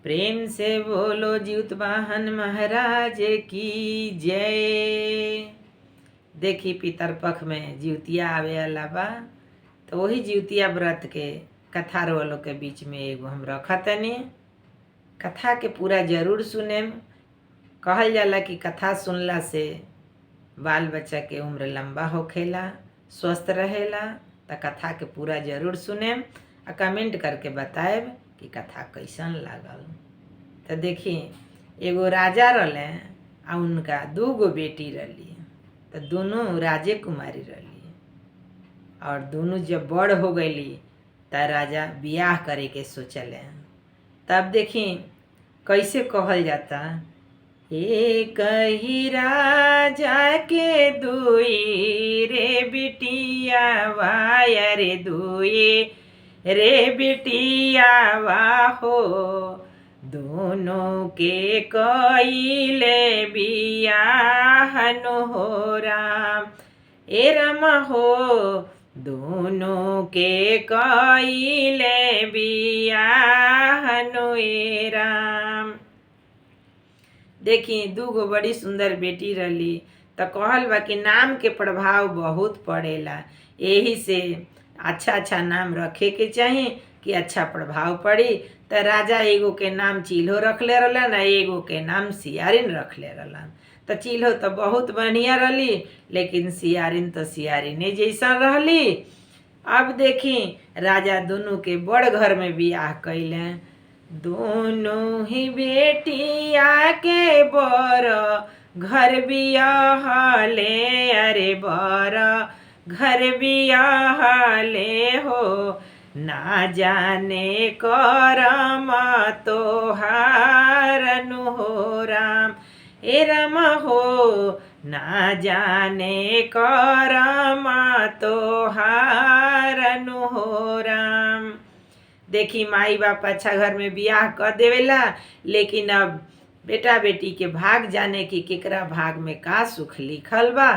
प्रेम से बोलो जीतवाहन महाराज की जय। देखी पितरपक्ष में जीवतिया आवे वाला बा, तो वही जीवतिया व्रत के कथा रोलो के बीच में एगो हम रखतनी। कथा के पूरा जरूर सुनेम। कहल जाला कि कथा सुनला से बाल बच्चा के उम्र लंबा होखेला, स्वस्थ रहेला। तो कथा के पूरा जरूर सुनेम आ कमेंट करके बताएब कि कथा कैसन लागल। तो देखी एगो राजा रहले आ उनका 2 गो बेटी रही। तो दोनों राजे कुमारी रही और दोनों जब बड़ हो गईली त राजा बियाह करे के सोचले। तब देखी कैसे कहल जाता, एक ही राजा के दुई रे बिटिया वाया रे दुई रे बिटिया वाहो, दोनों के कइले बियाहन हो राम। ए राम हो, दोनों के कइले बियाहन ए राम। देखी 2 गो बड़ी सुंदर बेटी रही। तो कहल बा कि नाम के प्रभाव बहुत पड़ेला, यही से अच्छा अच्छा नाम रखे के चाहिए कि अच्छा प्रभाव पड़ी। तो राजा एगो के नाम चिल्हो रखले रहलन, एगो के नाम सियारिन रखले रहलन। तो चिल्हो तो बहुत बढ़िया रही, लेकिन सियारिन तो सियारिने जैसा रहली। अब देखी राजा दोनों के बड़ घर में बियाह कैले। दोनों ही बेटिया के बर घर बियाहले, अरे बर घर बियाहले हो, ना जाने करम तोहारनु हो राम। ए राम हो, ना जाने करम तोहारनु हो राम। देखी माई बाप अच्छा घर में बियाह कर देवेला, लेकिन अब बेटा बेटी के भाग जाने की केकरा भाग में का सुख लिखल बा।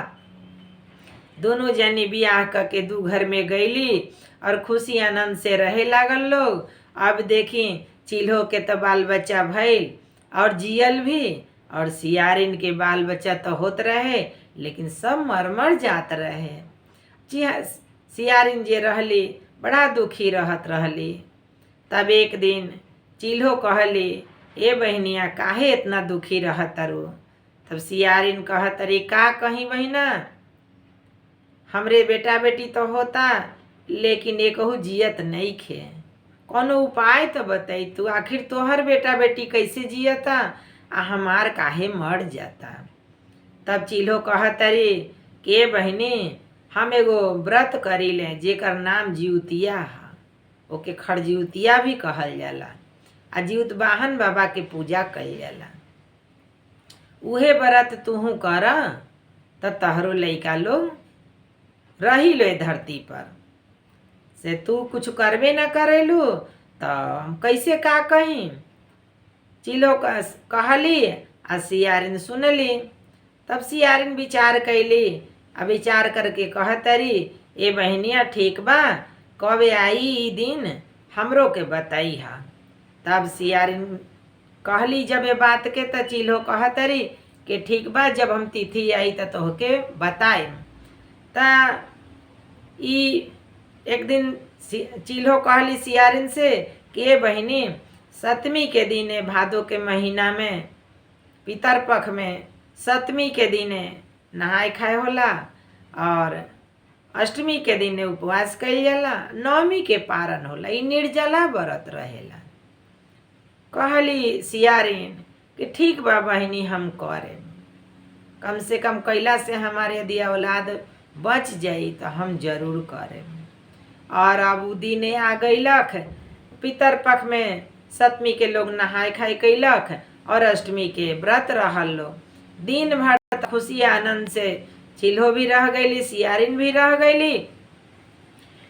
दोनों जनी बियाह करके 2 घर में गईली और खुशी आनंद से रहे लागल लोग। अब देखी चिल्हो के तो बाल बच्चा भइल और जियल भी, और सियारिन के बाल बच्चा तो होत रहे, लेकिन सब मर जात रहे। जी हाँ, सियारिन जे रहली बड़ा दुखी रहत रहली। तब एक दिन चिल्हो कहली, ए बहनिया काहे इतना दुखी रहत तारू। तब सियारिन कहत रे, का कहीं बहिना, हमरे बेटा बेटी तो होता, लेकिन एकहू जियत नहीं खे। कोनो उपाय तो बताई तू, आखिर तोहर बेटा बेटी कैसे जियता आ हमार काहे मर जाता। तब चिल्हो कहत रे, के बहनी हम एगो व्रत करीले जेकर नाम जीवतिया है, ओके खड़जीवतिया भी कहल जाला आ जीवतवाहन बाबा के पूजा कइल जाला। उहे व्रत तुहू कर त तहरो लइका लोग रही लो धरती पर। से तू कुछ करबे न करेलू तो हम कैसे का कहीं। चिल्हो कहली आ सियारिन सुनली। तब सियारिन विचार कैली, आ विचार करके कहतरी, ए बहनिया ठीक बा, कबे आई ई दिन हमरो के बताई हा। तब सियारिन कहली जब ये बात के, तो चिल्हो कहतरी कि ठीक बा, जब हम तिथि आई तो तोहके बताए। त ई एक दिन चिल्हो कहली सियारिन से कि बहनी 7वीं के दिने, भादो के महीना में पितरपक्ष में 7वीं के दिने नहाय खाए होला, और 8वीं के दिन उपवास कइल जाला, 9वीं के पारण होला, ई निर्जला व्रत रहेला। कहली सियारिन कि ठीक बा बहनी, हम करे, कम से कम कैला से हमारे यदि औलाद बच जाई तो हम जरूर करें। और अब उ दिन आ गईलख, पितरपक्ष में 7वीं के लोग नहाय खाए कैलख और 8वीं के व्रत रहल लोग। दिन भर खुशी आनंद से चिल्हो भी रह गईली, सियारिन भी रह गईली।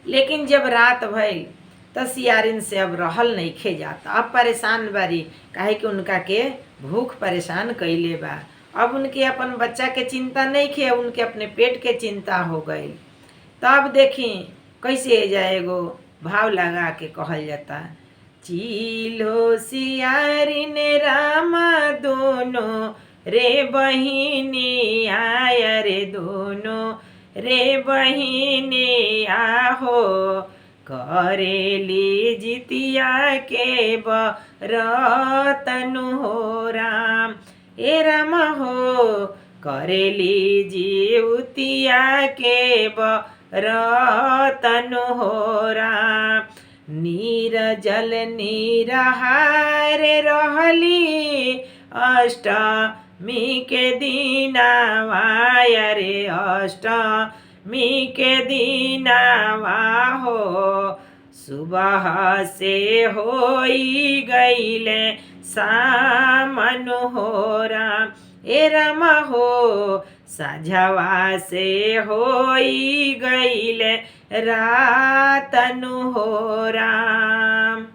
लेकिन जब रात भइल तो सियारिन से अब रहल नहीं खे जाता। अब परेशान बारी, काहे कि उनका के भूख परेशान कैले बा। अब उनके अपन बच्चा के चिंता नहीं खे, उनके अपने पेट के चिंता हो गई। तब देखी कैसे जाएगो भाव लगा के कहल जाता, चीलो सियारिन रामा दोनों रे बहिनी आया रे दोनों रे बहिनी आहो करेली जितिया के बरतनु हो राम। ए राम हो करेली जितिया के बरतनु हो राम। नीरजल निराहार रहली अष्टमी के दीनावा रे अष्टमी के दीनावा हो सुबह से होई गईले सामन हो राम। ए राम हो साझवा से होई गईले रातनु हो राम।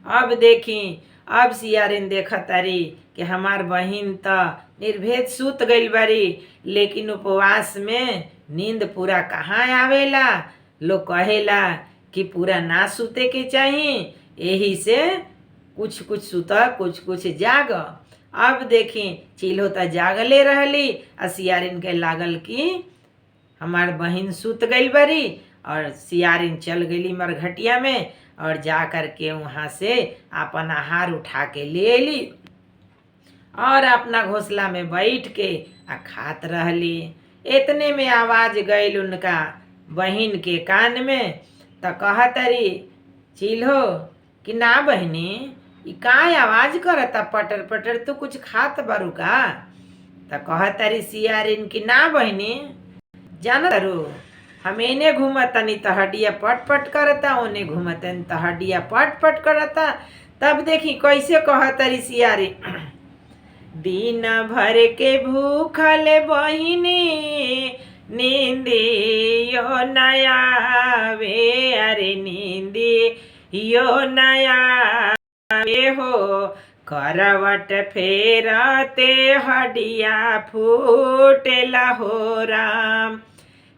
अब देखी अब सियारिन देखा तारी कि हमार बहिन त निर्भेद सूत गईल बारी, लेकिन उपवास में नींद पूरा कहाँ आवेला। लोग कहेला कि पूरा ना सूते के चाहिए, यही से कुछ कुछ सूता कुछ कुछ जाग। अब देखी चिल्हो त जागले रहली आ सियारिन के लागल कि हमार बहिन सूत गईल बारी, और सियारिन चल गई मरघटिया में और जा कर के वहाँ से अपन आहार उठा के ले ली और अपना घोंसला में बैठ के आ खात रहली। इतने में आवाज गईल उनका बहिन के कान में, त कहतरी चिल्हो कि ना बहनी ई का आवाज करता पटर पटर, तू कुछ खात बारू का। त कहतरी सियारिन कि ना बहनी जान तारू हम एने घूमतनी त हड्डिया पट पट करता, ओने घूमतनी त हड्डिया पट पट करता। तब देखी कैसे कहतरी सियारिन दिन भर के भूखल बहिनी नींदी यो नया वे अरे नींदी यो नया वे हो करवट फेरते हड्डिया फूटेला हो राम।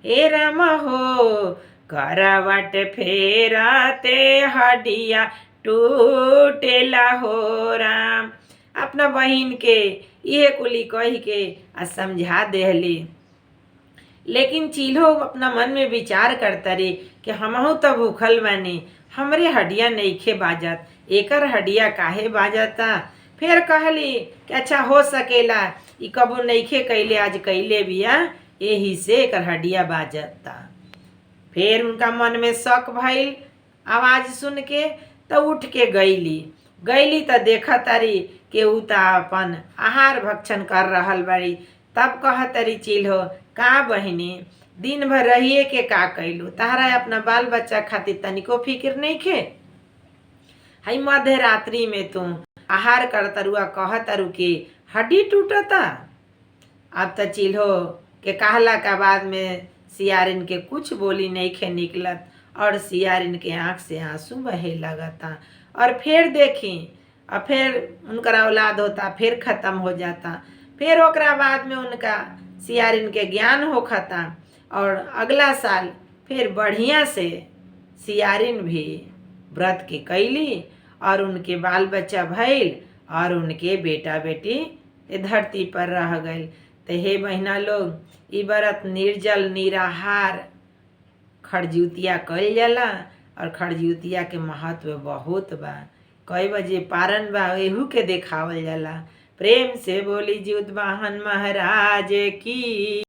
हे राम हो करवट फेरते हड्डिया टूटेला हो राम। अपना बहिन के ये कुली कही के आ समझा देहली, लेकिन चिल्हो अपना मन में विचार करता रे कि हमहू तो भूखल बानी, हमरे हड्डिया नईखे बाजत, एकर हड्डिया काहे बाजता। फिर कहली कि अच्छा हो सकेला ई कबो नईखे कैले आज कैले बिया, यही से एकर हड्डिया बाजता। फिर उनका मन में शक भइल आवाज सुन के, तो उठ के गईली त देखा तारी कि उ त अपन आहार भक्षण कर रहल बाड़ी। तब कहतरी चिल्हो का बहिनी दिन भर रहिए के का कैलू, तहरा अपना बाल बच्चा खातिर तनिको फिक्र नइखे। हई मध्य रात्रि में तू आहार करतरुआ कहतरु कि हड्डी टूटता। अब त चिल्हो के कहला का बाद में सियारिन के कुछ बोली नइखे निकलत और सियारिन के आँख से आंसू बहे लगता। और फिर देखी और फिर उनका औलाद होता, फिर ख़त्म हो जाता। फिर ओकरा बाद में उनका सियारिन के ज्ञान होखता और अगला साल फिर बढ़िया से सियारिन भी व्रत के कैली और उनके बाल बच्चा भइल और उनके बेटा बेटी धरती पर रह गए। तो हे बहिना लोग ई व्रत निर्जल निराहार खरजिउतिया कइल जाला और खरजिउतिया के महत्व बहुत बा। कई बजे पारन बा एहू के देखावल जाला। प्रेम से बोली जिउत वाहन महाराज की।